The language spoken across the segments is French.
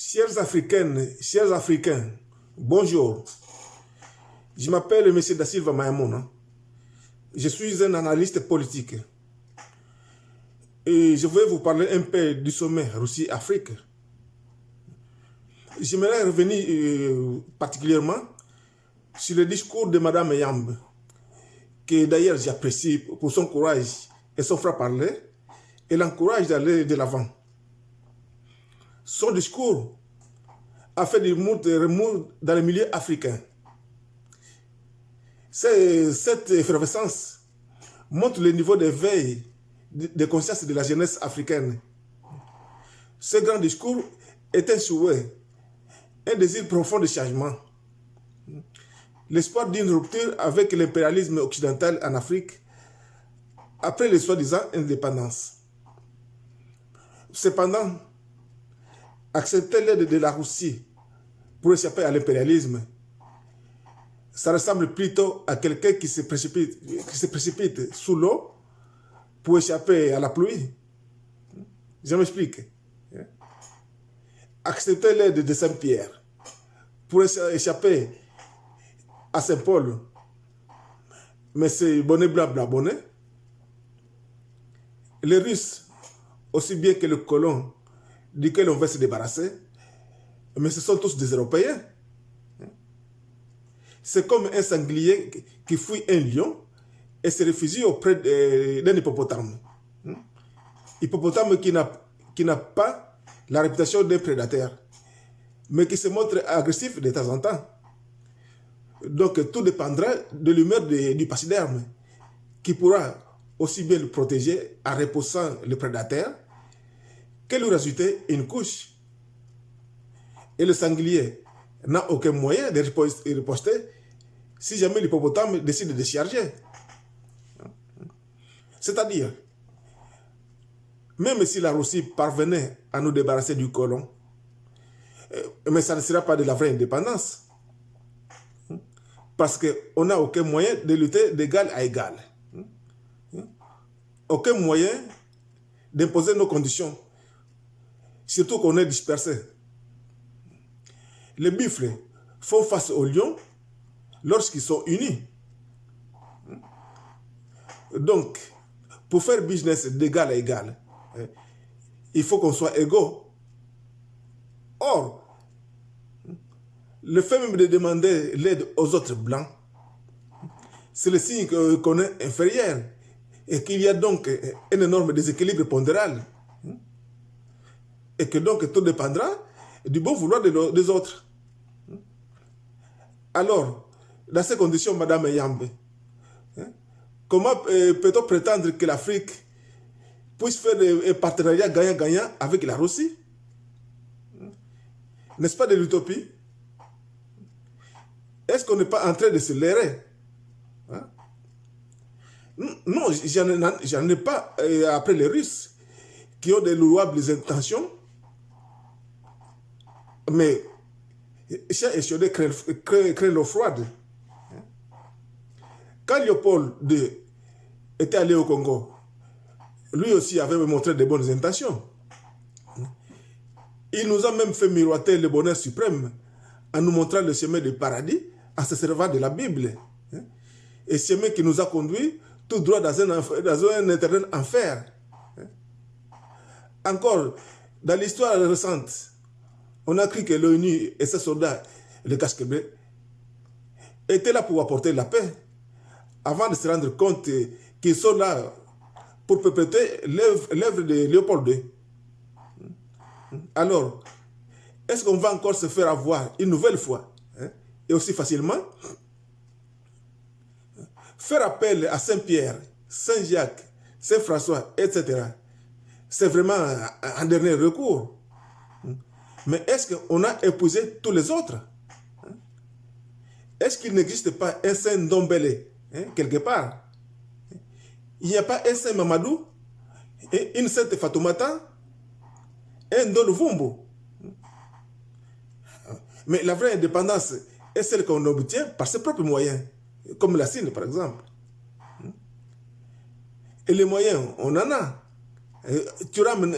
Chers Africaines, chers Africains, bonjour. Je m'appelle M. Da Silva Mayamouna. Je suis un analyste politique. Et je vais vous parler un peu du sommet Russie-Afrique. J'aimerais revenir particulièrement sur le discours de Mme Yamb, que d'ailleurs j'apprécie pour son courage et son franc-parler, et l'encourage d'aller de l'avant. Son discours a fait des remous dans le milieu africain. Cette effervescence montre le niveau d'éveil de conscience de la jeunesse africaine. Ce grand discours est un souhait, un désir profond de changement. L'espoir d'une rupture avec l'impérialisme occidental en Afrique après les soi-disant indépendances. Cependant, accepter l'aide de la Russie pour échapper à l'impérialisme, ça ressemble plutôt à quelqu'un qui se précipite sous l'eau pour échapper à la pluie. Je m'explique. Accepter l'aide de Saint-Pierre pour échapper à Saint-Paul, mais c'est bonnet blabla bonnet. Les Russes, aussi bien que les colons duquel on veut se débarrasser, mais ce sont tous des Européens. C'est comme un sanglier qui fouille un lion et se réfugie auprès d'un hippopotame. Hippopotame qui n'a pas la réputation d'un prédateur, mais qui se montre agressif de temps en temps. Donc tout dépendra de l'humeur du pachyderme, qui pourra aussi bien le protéger en repoussant le prédateur que lui rajouter une couche. Et le sanglier n'a aucun moyen de riposter si jamais l'hippopotame décide de charger. C'est-à-dire, même si la Russie parvenait à nous débarrasser du colon, mais ça ne sera pas de la vraie indépendance. Parce qu'on n'a aucun moyen de lutter d'égal à égal. Aucun moyen d'imposer nos conditions. Surtout qu'on est dispersé. Les buffles font face aux lions lorsqu'ils sont unis. Donc, pour faire business d'égal à égal, il faut qu'on soit égaux. Or, le fait même de demander l'aide aux autres blancs, c'est le signe qu'on est inférieur et qu'il y a donc un énorme déséquilibre pondéral. Et que donc tout dépendra du bon vouloir des autres. Alors, dans ces conditions, Mme Yamb, comment peut-on prétendre que l'Afrique puisse faire un partenariat gagnant-gagnant avec la Russie? N'est-ce pas de l'utopie? Est-ce qu'on n'est pas en train de se leurrer? Non, j'en ai pas après les Russes qui ont de louables intentions, mais chat échaudé craint l'eau froide. Quand Léopold II était allé au Congo, lui aussi avait montré de bonnes intentions. Il nous a même fait miroiter le bonheur suprême en nous montrant le chemin du paradis en se servant de la Bible. Et chemin qui nous a conduits tout droit dans un éternel enfer. Encore, dans l'histoire récente, on a cru que l'ONU et ses soldats, les casques bleus, étaient là pour apporter la paix, avant de se rendre compte qu'ils sont là pour perpétuer l'œuvre de Léopold II. Alors, est-ce qu'on va encore se faire avoir une nouvelle fois, et aussi facilement? Faire appel à Saint-Pierre, Saint-Jacques, Saint-François, etc., c'est vraiment un dernier recours. Mais est-ce qu'on a épousé tous les autres? Est-ce qu'il n'existe pas un Saint Ndombele quelque part? Il n'y a pas un Saint Mamadou, une Sainte Fatoumata, un Don Vumbo? Mais la vraie indépendance est celle qu'on obtient par ses propres moyens, comme la Chine par exemple. Et les moyens, on en a. Tu ramènes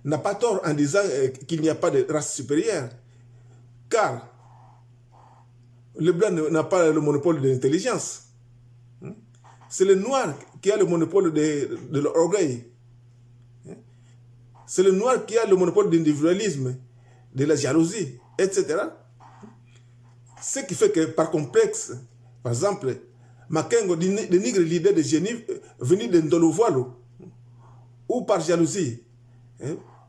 n'a pas tort en disant qu'il n'y a pas de race supérieure. Car le blanc n'a pas le monopole de l'intelligence. C'est le noir qui a le monopole de l'orgueil. C'est le noir qui a le monopole de l'individualisme, de la jalousie, etc. Ce qui fait que par complexe, par exemple, Makengo dénigre l'idée de génie venue de Ndolo, ou par jalousie,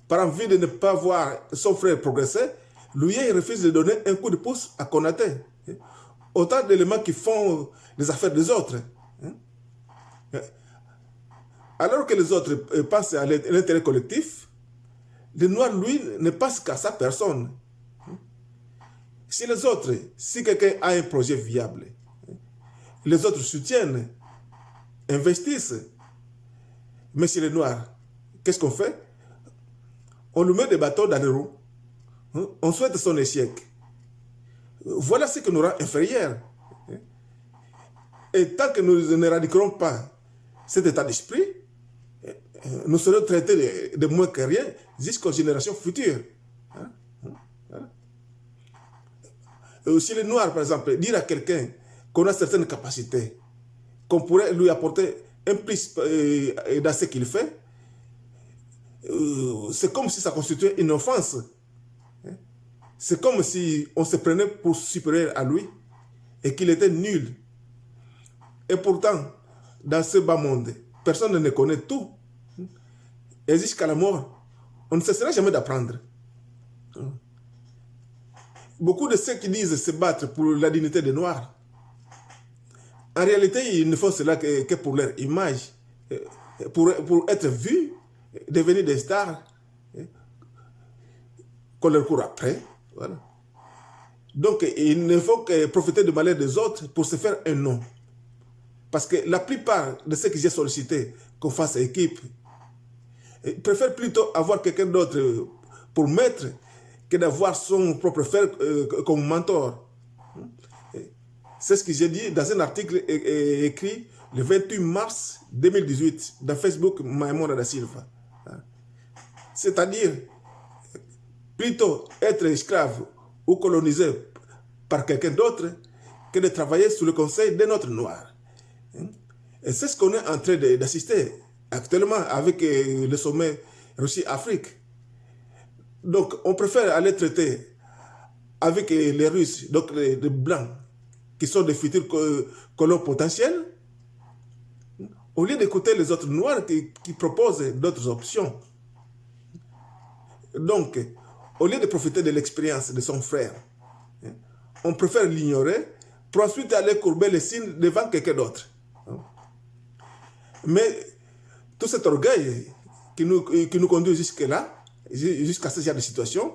par envie de ne pas voir son frère progresser, lui il refuse de donner un coup de pouce à Konaté. Autant d'éléments qui font les affaires des autres. Alors que les autres pensent à l'intérêt collectif, le noir, lui, ne pense qu'à sa personne. Si les autres, si quelqu'un a un projet viable, les autres soutiennent, investissent. Mais chez les noirs, qu'est-ce qu'on fait? On lui met des bâtons dans les roues. On souhaite son échec. Voilà ce qui nous rend inférieurs. Et tant que nous n'éradiquerons pas cet état d'esprit, nous serons traités de moins que rien jusqu'aux générations futures. Si le noir, par exemple, dire à quelqu'un qu'on a certaines capacités, qu'on pourrait lui apporter un plus dans ce qu'il fait, c'est comme si ça constituait une offense. C'est comme si on se prenait pour supérieur à lui et qu'il était nul. Et pourtant, dans ce bas monde, personne ne connaît tout. Et jusqu'à la mort, on ne cessera jamais d'apprendre. Beaucoup de ceux qui disent se battre pour la dignité des Noirs, en réalité, ils ne font cela que pour leur image, pour être vus, devenir des stars, qu'on leur court après. Voilà. Donc, il ne faut que profiter du malheur des autres pour se faire un nom. Parce que la plupart de ceux que j'ai sollicités qu'on fasse équipe, préfèrent plutôt avoir quelqu'un d'autre pour maître que d'avoir son propre frère comme mentor. C'est ce que j'ai dit dans un article écrit le 28 mars 2018 dans Facebook Maïmouna da Silva. C'est-à-dire, plutôt être esclave ou colonisé par quelqu'un d'autre que de travailler sous le conseil d'un autre noir. Et c'est ce qu'on est en train d'assister actuellement avec le sommet Russie-Afrique. Donc, on préfère aller traiter avec les Russes, donc les Blancs, qui sont des futurs colons potentiels, au lieu d'écouter les autres Noirs qui proposent d'autres options. Donc, au lieu de profiter de l'expérience de son frère, on préfère l'ignorer pour ensuite aller courber les signes devant quelqu'un d'autre. Mais tout cet orgueil qui nous conduit jusque-là, jusqu'à ce genre de situation,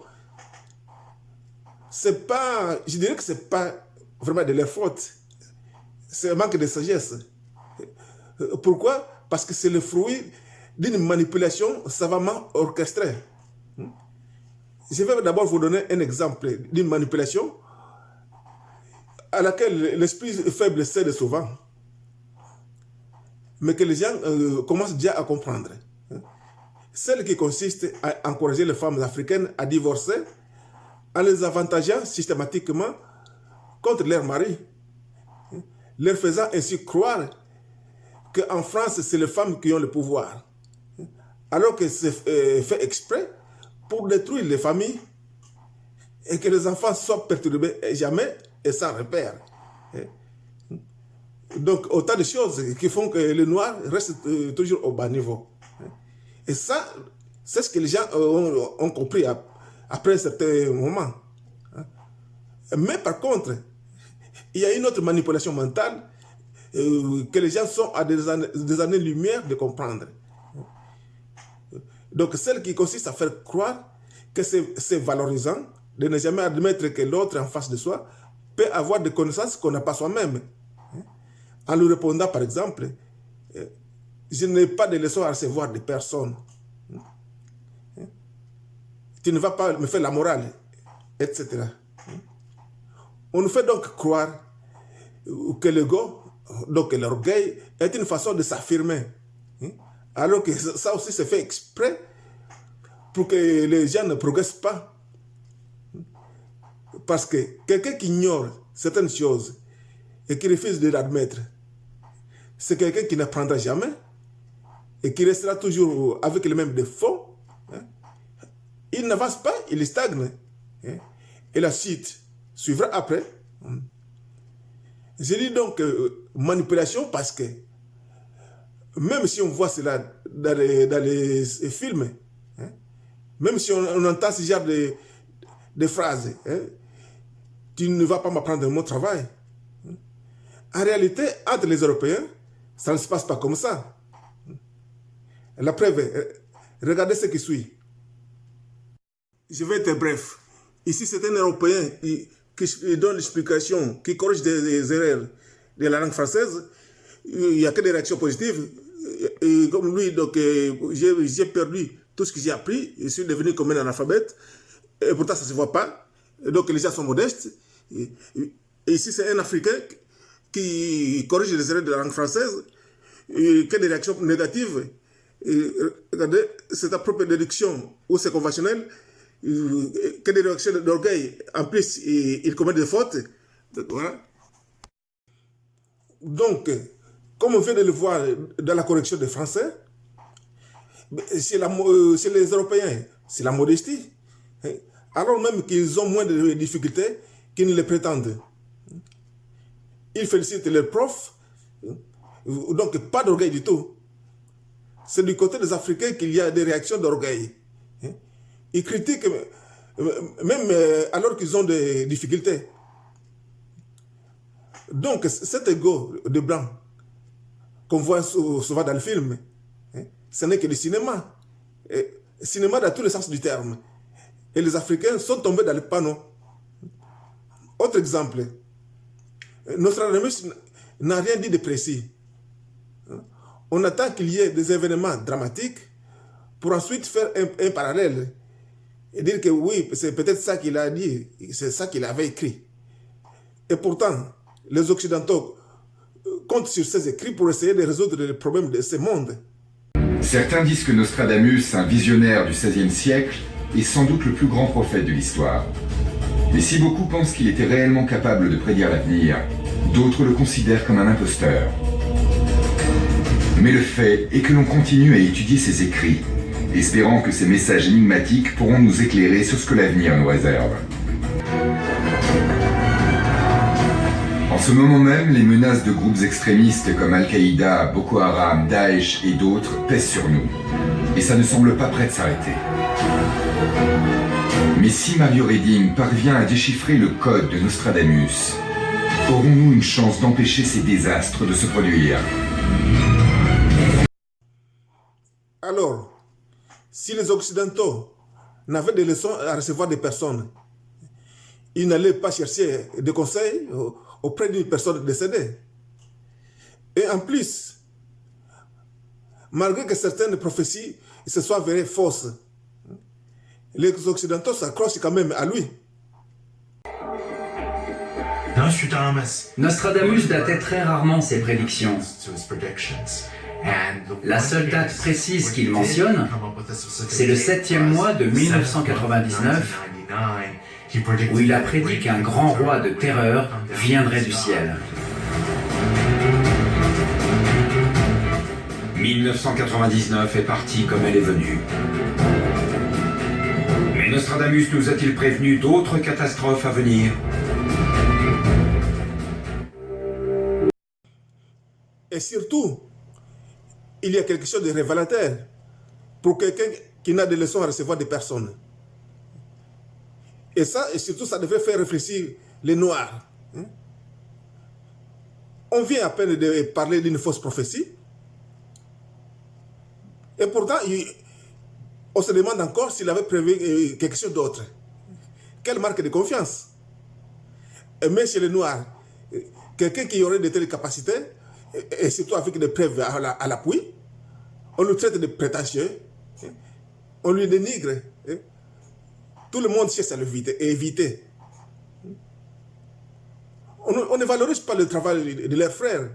c'est pas, je dirais que c'est pas vraiment de leur faute. C'est un manque de sagesse. Pourquoi? Parce que c'est le fruit d'une manipulation savamment orchestrée. Je vais d'abord vous donner un exemple d'une manipulation à laquelle l'esprit faible cède souvent, mais que les gens commencent déjà à comprendre. Celle qui consiste à encourager les femmes africaines à divorcer en les avantageant systématiquement contre leurs maris, leur faisant ainsi croire qu'en France, c'est les femmes qui ont le pouvoir, alors que c'est fait exprès pour détruire les familles et que les enfants soient perturbés jamais et sans repère. Donc, autant de choses qui font que le noir reste toujours au bas niveau. Et ça, c'est ce que les gens ont compris après un certain moment. Mais par contre, il y a une autre manipulation mentale que les gens sont à des années-lumière de comprendre. Donc, celle qui consiste à faire croire que c'est valorisant de ne jamais admettre que l'autre en face de soi peut avoir des connaissances qu'on n'a pas soi-même. En lui répondant, par exemple, je n'ai pas de leçons à recevoir de personne. Tu ne vas pas me faire la morale, etc. On nous fait donc croire que l'ego, donc l'orgueil, est une façon de s'affirmer. Alors que ça aussi se fait exprès pour que les gens ne progressent pas. Parce que quelqu'un qui ignore certaines choses et qui refuse de l'admettre, c'est quelqu'un qui n'apprendra jamais et qui restera toujours avec les mêmes défauts. Il n'avance pas, il stagne. Et la suite suivra après. Je dis donc manipulation parce que même si on voit cela dans les films, même si on entend ce genre de phrases, tu ne vas pas m'apprendre mon travail. En réalité, entre les Européens, ça ne se passe pas comme ça. La preuve, regardez ce qui suit. Je vais être bref. Ici, c'est un Européen qui donne l'explication, qui corrige des erreurs de la langue française. Il n'y a que des réactions positives. Et comme lui, donc, j'ai perdu tout ce que j'ai appris. Je suis devenu comme un analphabète. Et pourtant, ça ne se voit pas. Et donc, les gens sont modestes. Et ici, c'est un Africain qui corrige les erreurs de la langue française. Et que des réactions négatives. Et regardez, c'est ta propre déduction ou c'est conventionnel. Que des réactions d'orgueil. En plus, il commet des fautes. Donc, voilà. Donc, comme on vient de le voir dans la correction des Français, c'est les Européens, c'est la modestie. Alors même qu'ils ont moins de difficultés qu'ils ne les prétendent. Ils félicitent leurs profs, donc pas d'orgueil du tout. C'est du côté des Africains qu'il y a des réactions d'orgueil. Ils critiquent même alors qu'ils ont des difficultés. Donc cet ego de blanc qu'on voit souvent dans le film, ce n'est que du cinéma. Cinéma dans tous les sens du terme. Et les Africains sont tombés dans le panneau. Autre exemple, Nostradamus n'a rien dit de précis. On attend qu'il y ait des événements dramatiques pour ensuite faire un parallèle et dire que oui, c'est peut-être ça qu'il a dit, c'est ça qu'il avait écrit. Et pourtant, les Occidentaux comptent sur ces écrits pour essayer de résoudre les problèmes de ce monde. Certains disent que Nostradamus, un visionnaire du XVIe siècle, est sans doute le plus grand prophète de l'histoire. Mais si beaucoup pensent qu'il était réellement capable de prédire l'avenir, d'autres le considèrent comme un imposteur. Mais le fait est que l'on continue à étudier ses écrits, espérant que ces messages énigmatiques pourront nous éclairer sur ce que l'avenir nous réserve. En ce moment même, les menaces de groupes extrémistes comme Al-Qaïda, Boko Haram, Daesh et d'autres pèsent sur nous. Et ça ne semble pas prêt de s'arrêter. Mais si Mario Reding parvient à déchiffrer le code de Nostradamus, aurons-nous une chance d'empêcher ces désastres de se produire? Alors, si les Occidentaux n'avaient des leçons à recevoir des personnes, ils n'allaient pas chercher des conseils auprès d'une personne décédée. Et en plus, malgré que certaines prophéties se soient avérées fausses, les Occidentaux s'accrochent quand même à lui. Nostradamus datait très rarement ses prédictions. La seule date précise qu'il mentionne, c'est le 7e mois de 1999, où il a prédit qu'un grand roi de terreur viendrait du ciel. 1999 est parti comme elle est venue. Mais Nostradamus nous a-t-il prévenu d'autres catastrophes à venir? Et surtout, il y a quelque chose de révélateur pour quelqu'un qui n'a de leçons à recevoir des personnes. Et ça, et surtout, ça devrait faire réfléchir les Noirs. On vient à peine de parler d'une fausse prophétie. Et pourtant, on se demande encore s'il avait prévu quelque chose d'autre. Quelle marque de confiance. Et même chez les Noirs, quelqu'un qui aurait de telles capacités, et surtout avec des preuves à l'appui, on le traite de prétentieux, on lui dénigre. Tout le monde cherche à éviter. On ne valorise pas le travail de leurs frères.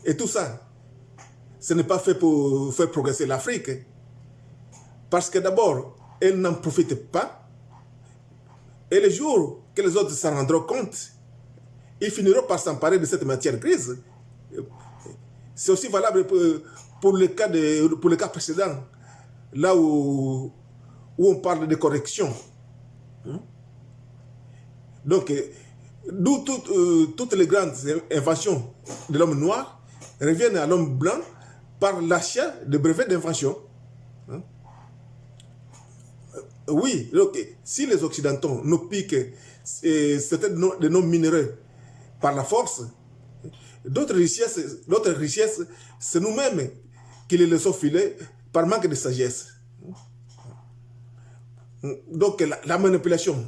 Et tout ça, ce n'est pas fait pour faire progresser l'Afrique. Parce que d'abord, elles n'en profitent pas. Et le jour que les autres s'en rendront compte, ils finiront par s'emparer de cette matière grise. C'est aussi valable pour le cas précédent, là où on parle de correction. Donc, d'où toutes les grandes inventions de l'homme noir reviennent à l'homme blanc par l'achat de brevets d'invention. Oui, donc, si les Occidentaux nous piquent certains de nos minéraux par la force, d'autres richesses, c'est nous-mêmes qui les laissons filer par manque de sagesse. Donc la manipulation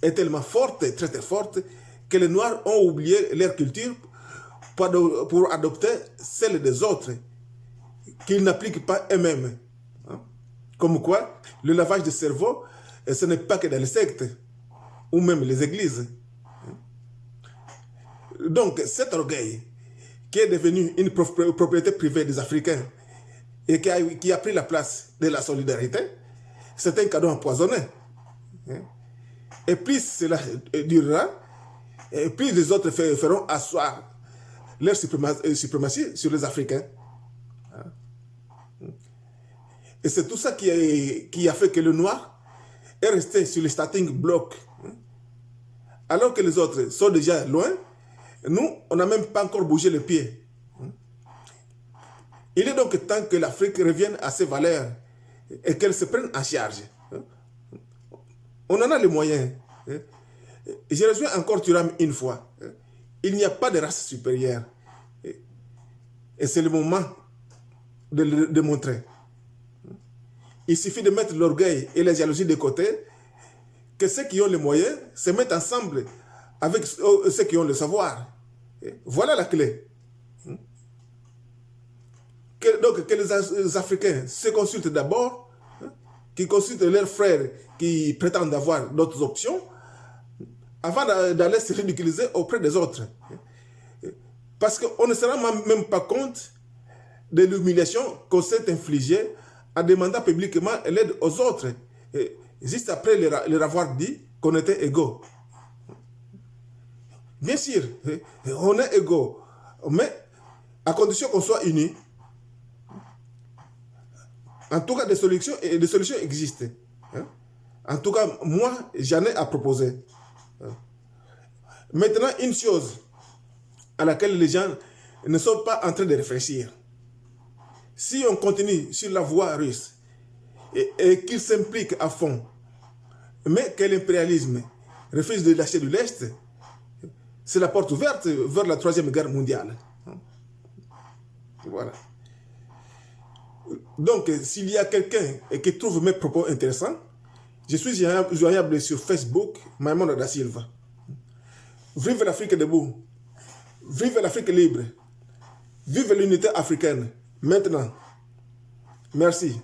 est tellement forte, très très forte, que les Noirs ont oublié leur culture pour adopter celle des autres, qu'ils n'appliquent pas eux-mêmes. Comme quoi, le lavage de cerveau, ce n'est pas que dans les sectes, ou même les églises. Donc, cet orgueil, qui est devenu une propriété privée des Africains, et qui a pris la place de la solidarité, c'est un cadeau empoisonné. Et plus cela durera, et plus les autres feront asseoir leur suprématie sur les Africains. Et c'est tout ça qui a fait que le noir est resté sur le starting block. Alors que les autres sont déjà loin, nous, on n'a même pas encore bougé le pied. Il est donc temps que l'Afrique revienne à ses valeurs et qu'elle se prenne en charge. On en a les moyens. Je rejoins encore Thuram une fois. Il n'y a pas de race supérieure. Et c'est le moment de le démontrer. Il suffit de mettre l'orgueil et la jalousie de côté, que ceux qui ont les moyens se mettent ensemble avec ceux qui ont le savoir. Voilà la clé. Donc que les Africains se consultent d'abord, qu'ils consultent leurs frères qui prétendent avoir d'autres options, avant d'aller se ridiculiser auprès des autres. Parce qu'on ne se rend même pas compte de l'humiliation qu'on s'est infligée en demandant publiquement l'aide aux autres, juste après leur avoir dit qu'on était égaux. Bien sûr, on est égaux, mais à condition qu'on soit unis. En tout cas, des solutions existent. En tout cas, moi, j'en ai à proposer. Maintenant, une chose à laquelle les gens ne sont pas en train de réfléchir. Si on continue sur la voie russe et qu'ils s'impliquent à fond, mais que l'impérialisme refuse de lâcher de l'Est, c'est la porte ouverte vers la Troisième Guerre mondiale. Voilà. Donc, s'il y a quelqu'un qui trouve mes propos intéressants, je suis joignable sur Facebook, Maïmouna da Silva. Vive l'Afrique debout. Vive l'Afrique libre. Vive l'unité africaine. Maintenant. Merci.